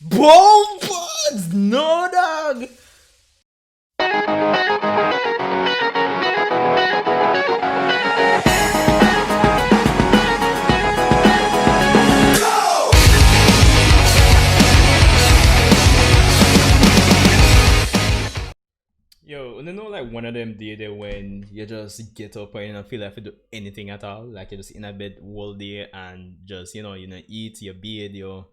Ball buds! No, dog! Yo, you know, like one of them day there when you just get up and you don't feel like you do anything at all, like you're just in a bed all day and just eat your bed, you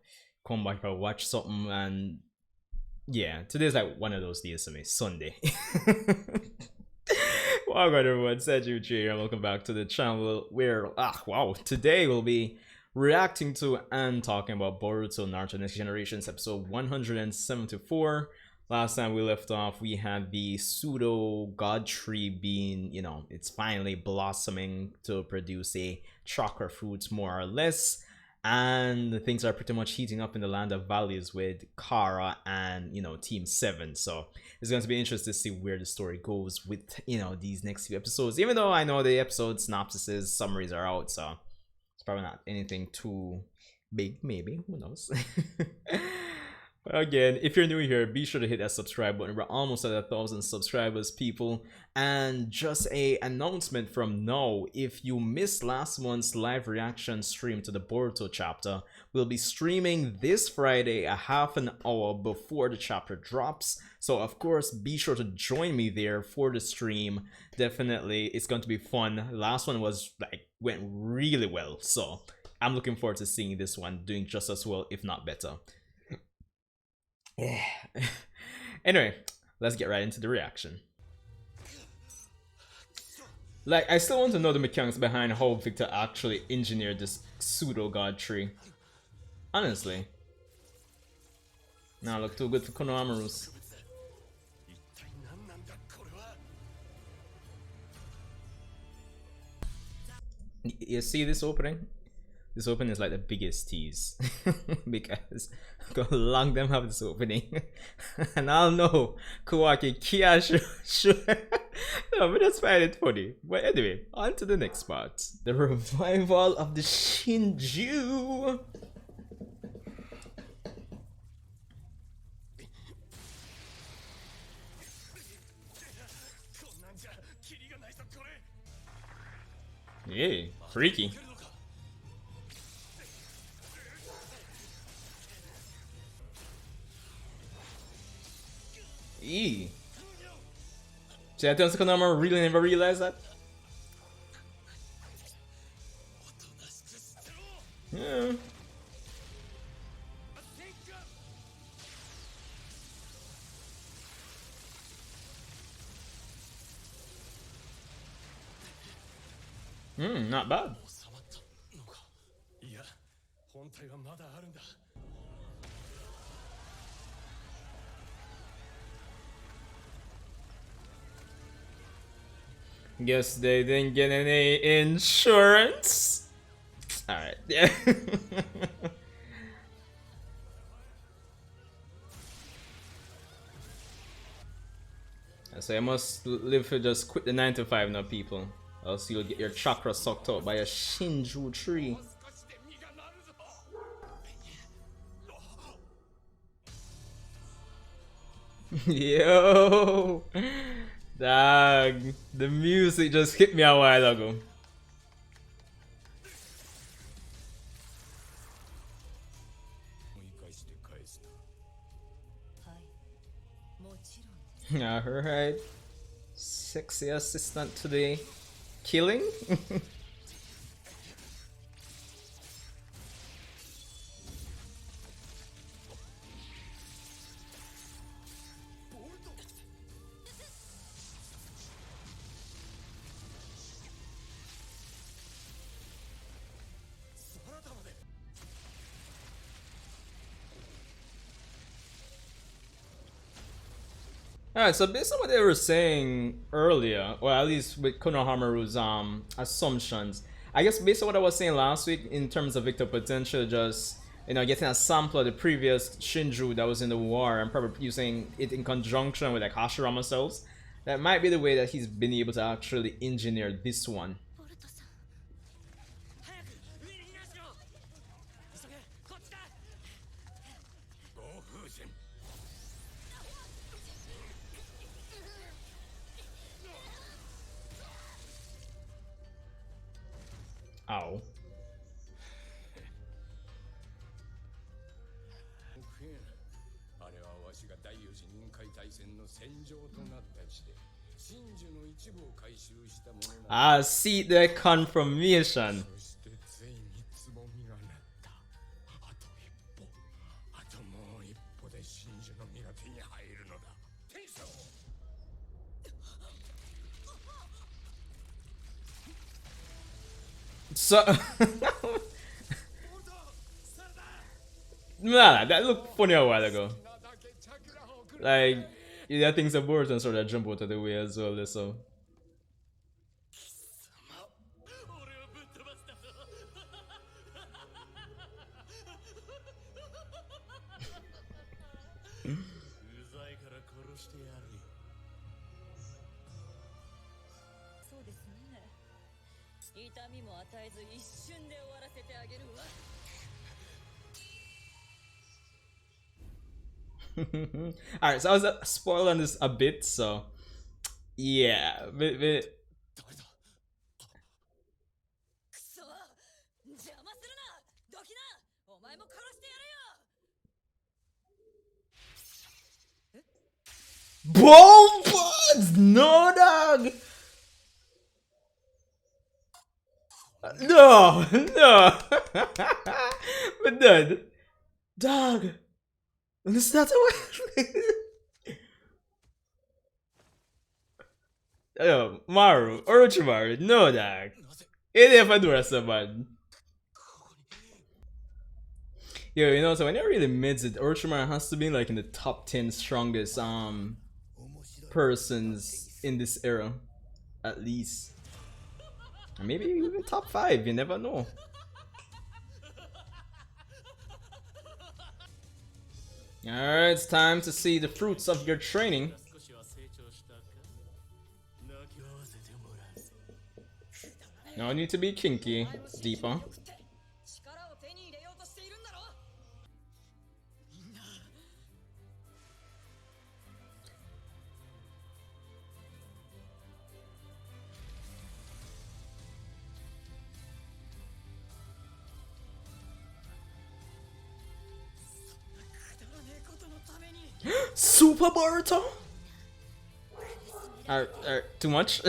come back and watch something, and yeah, today's like one of those days for me. Sunday. Welcome everyone, Shinju here, and welcome back to the channel where today we'll be reacting to and talking about Boruto Naruto Next Generations episode 174. Last time we left off, we had the pseudo god tree being, it's finally blossoming to produce a chakra fruit, more or less. And things are pretty much heating up in the land of values with Kara and, Team 7. So it's going to be interesting to see where the story goes with, these next few episodes. Even though I know the episode synopsises, summaries are out, so it's probably not anything too big, maybe. Who knows? Again, if you're new here, be sure to hit that subscribe button. We're almost at 1,000 subscribers, people. And just a announcement from now, if you missed last month's live reaction stream to the Boruto chapter, we'll be streaming this Friday a half an hour before the chapter drops. So of course, be sure to join me there for the stream. Definitely, it's going to be fun. Last one went really well, so I'm looking forward to seeing this one doing just as well, if not better. Yeah. Anyway, let's get right into the reaction. I still want to know the mechanics behind how Victor actually engineered this pseudo god tree. Honestly. Nah, look too good for Konohamaru's. You see this opening? This opening is like the biggest tease because how long them have this opening, and I'll know Kawaki Kia sure. No, but just find it funny. But anyway, on to the next part: the revival of the Shinju. Yeah, freaky. See, I tell Konohamaru really never realized that. Yeah. Not bad. Guess they didn't get any insurance. Alright, yeah. So I must live to just quit the 9 to 5 now, people. Else you'll get your chakra sucked out by a Shinju tree. Yo! Dog, the music just hit me a while ago. Alright. Sexy assistant today. Killing? Alright, so based on what they were saying earlier, or at least with Konohamaru's assumptions, I guess based on what I was saying last week in terms of Victor potential, just getting a sample of the previous Shinju that was in the war and probably using it in conjunction with like Hashirama cells, that might be the way that he's been able to actually engineer this one. Ow. Ah, see the confirmation. So nah, that looked funny a while ago. Like, yeah, things are Boruto and Sarada jump out of the way as well, so. Alright, so I was spoiling this a bit, so yeah, Boom buds! No dog! No, no. But then, dog, it's not a Yo, Maru, Orochimaru, no dog. It never do us so bad. Yo, you know, so when it really mids it, Orochimaru has to be like in the top 10 strongest persons in this era. At least. Or maybe even top 5, you never know. Alright, it's time to see the fruits of your training. No need to be kinky, Deepa. Super Boruto? Too much?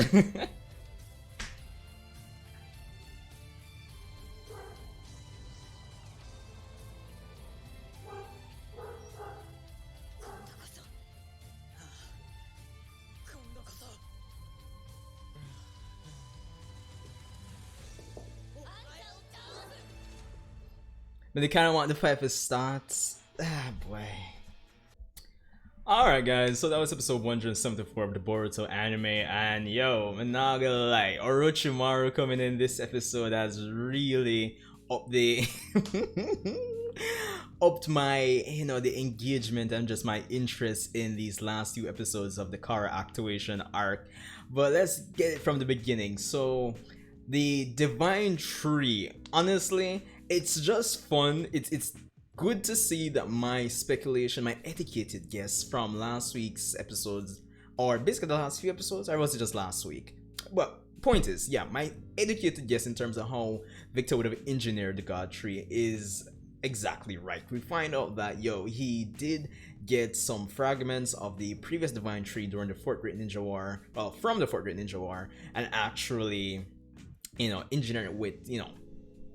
But they kind of want the fight for starts. Ah, boy. Alright guys, so that was episode 174 of the Boruto anime, and yo, I'm not gonna lie, Orochimaru coming in this episode has really upped the upped my, you know, the engagement and just my interest in these last few episodes of the Kara activation arc. But let's get it from the beginning. So the Divine Tree, honestly, it's just fun. It's good to see that my speculation, my educated guess from last week's episodes, or basically the last few episodes, or was it just last week? But point is, yeah, my educated guess in terms of how Victor would have engineered the God Tree is exactly right. We find out that, yo, he did get some fragments of the previous Divine Tree during the Fourth Great Ninja War, well, from the Fourth Great Ninja War, and actually, you know, engineer it with, you know,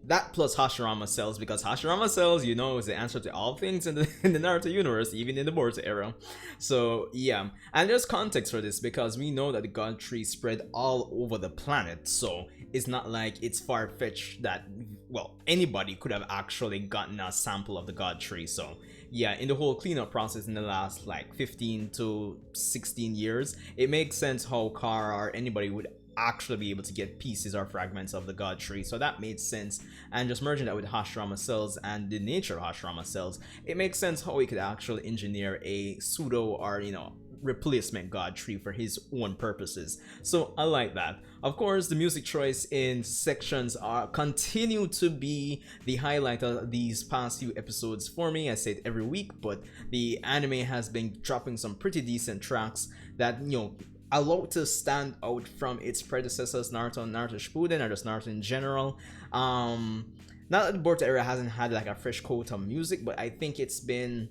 that plus Hashirama cells, because Hashirama cells, you know, is the answer to all things in the Naruto universe, even in the Boruto era. So yeah, and there's context for this because we know that the God Tree spread all over the planet, so it's not like it's far-fetched that, well, anybody could have actually gotten a sample of the God Tree. So yeah, in the whole cleanup process in the last like 15 to 16 years, it makes sense how Kara or anybody would actually be able to get pieces or fragments of the God Tree. So that made sense, and just merging that with Hashirama cells and the nature of Hashirama cells, it makes sense how we could actually engineer a pseudo, or, you know, replacement god tree for his own purposes. So I like that. Of course, the music choice in sections are continue to be the highlight of these past few episodes for me. I say it every week, but the anime has been dropping some pretty decent tracks that, you know, allow it to stand out from its predecessors, Naruto and Naruto Shippuden, or just Naruto in general. Not that the Boruto era hasn't had like a fresh coat of music, but I think it's been,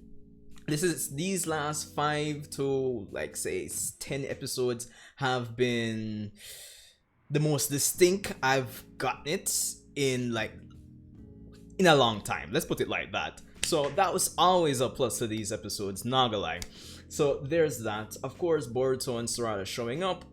these last 5 to like say 10 episodes have been the most distinct I've gotten it in a long time. Let's put it like that. So that was always a plus to these episodes, not gonna lie. So there's that. Of course, Boruto and Sarada showing up,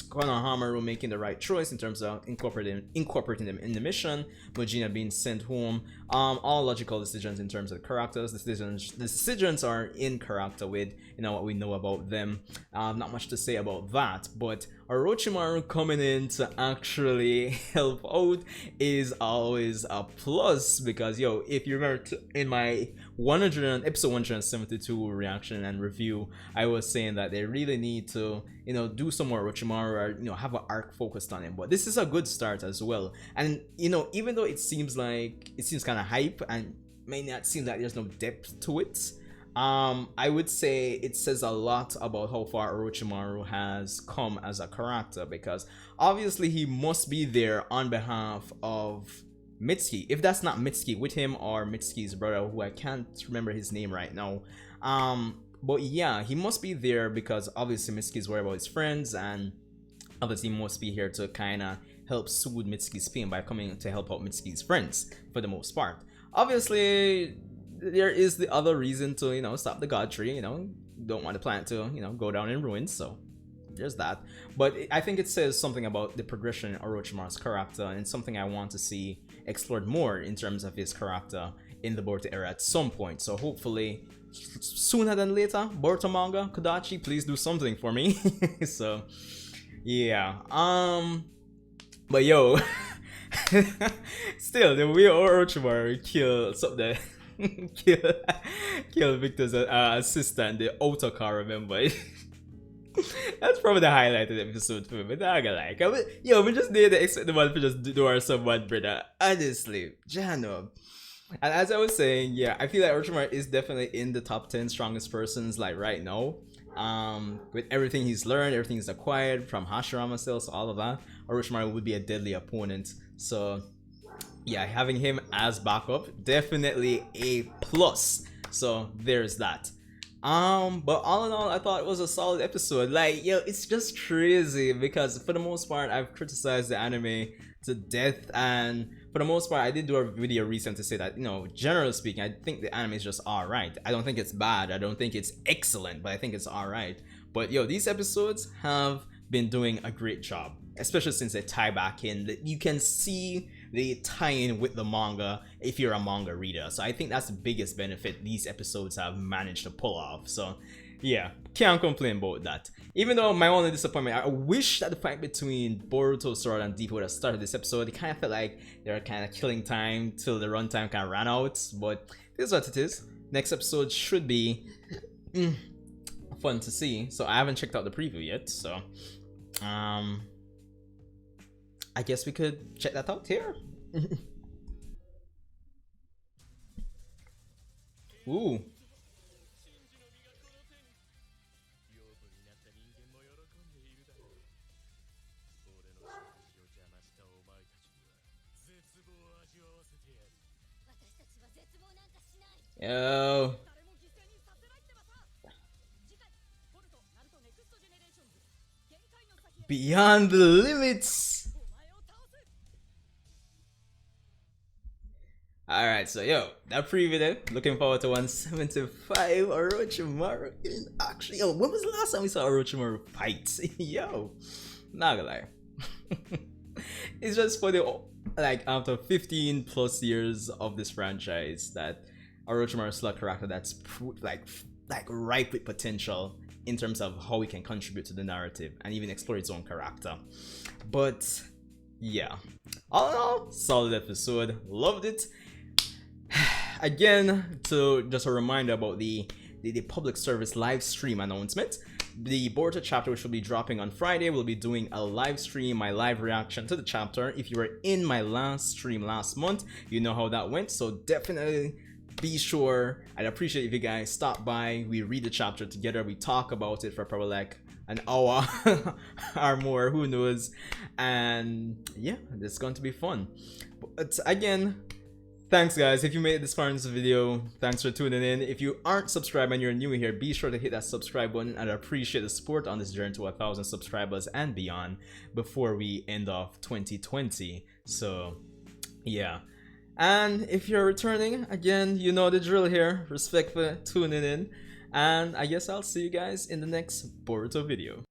Konohamaru making the right choice in terms of incorporating them in the mission, Mugino being sent home. All logical decisions in terms of the characters. Decisions are in character with, you know, what we know about them. Not much to say about that, but Orochimaru coming in to actually help out is always a plus, because yo, if you remember in my episode 172 reaction and review, I was saying that they really need to, you know, do some more Orochimaru, or, you know, have an arc focused on him. But this is a good start as well. And, you know, even though it seems kind of hype and may not seem like there's no depth to it, I would say it says a lot about how far Orochimaru has come as a character, because obviously he must be there on behalf of Mitsuki. If that's not Mitsuki with him, or Mitsuki's brother, who I can't remember his name right now. But yeah, he must be there because obviously Mitsuki's worried about his friends, and obviously he must be here to kind of help soothe Mitsuki's pain by coming to help out Mitsuki's friends for the most part. Obviously, there is the other reason to, you know, stop the god tree. You know, don't want the planet to, you know, go down in ruins. So there's that. But I think it says something about the progression in Orochimaru's character, and something I want to see explored more in terms of his character in the Boruto era at some point. So hopefully sooner than later, Boruto manga, Kodachi, please do something for me. So yeah, but yo, still the way Orochimaru kill something, kill Victor's assistant, the Otaka, remember? That's probably the highlight of the episode for me, but not gonna like. We just need to expect the man to just do our someone, brother. Honestly, Jano. And as I was saying, yeah, I feel like Orochimaru is definitely in the top 10 strongest persons like right now. With everything he's learned, everything he's acquired from Hashirama cells, so all of that, Orochimaru would be a deadly opponent. So yeah, having him as backup, definitely a plus. So there's that. But all in all, I thought it was a solid episode. Like, yo, it's just crazy because for the most part, I've criticized the anime to death, and for the most part, I did do a video recent to say that, you know, generally speaking, I think the anime is just alright. I don't think it's bad, I don't think it's excellent, but I think it's alright. But yo, these episodes have been doing a great job, especially since they tie back in. You can see they tie in with the manga if you're a manga reader. So I think that's the biggest benefit these episodes have managed to pull off. So yeah, can't complain about that. Even though my only disappointment, I wish that the fight between Boruto, Sarada, and Deepa would have started this episode. It kind of felt like they were kind of killing time till the runtime kind of ran out. But this is what it is. Next episode should be fun to see. So I haven't checked out the preview yet. So I guess we could check that out here. Ooh. Yo. Beyond the limits. Alright, so yo, that preview then, looking forward to 175 Orochimaru in action. Yo, when was the last time we saw Orochimaru fight? Yo, not gonna lie. It's just funny, like after 15 plus years of this franchise, that Orochimaru is still a character that's like ripe with potential in terms of how he can contribute to the narrative and even explore its own character. But yeah, all in all, solid episode, loved it. Again, to just a reminder about the public service live stream announcement. the Boruto chapter, which will be dropping on Friday, we'll be doing a live stream, my live reaction to the chapter. If you were in my last stream last month, you know how that went, so definitely be sure. I'd appreciate if you guys stop by, we read the chapter together, we talk about it for probably like an hour or more, who knows. And yeah, it's going to be fun. But again, thanks guys, if you made it this far in this video, thanks for tuning in. If you aren't subscribed and you're new here, be sure to hit that subscribe button. I'd appreciate the support on this journey to 1,000 subscribers and beyond before we end off 2020. So yeah, and if you're returning, again, you know the drill here. Respect for tuning in, and I guess I'll see you guys in the next Boruto video.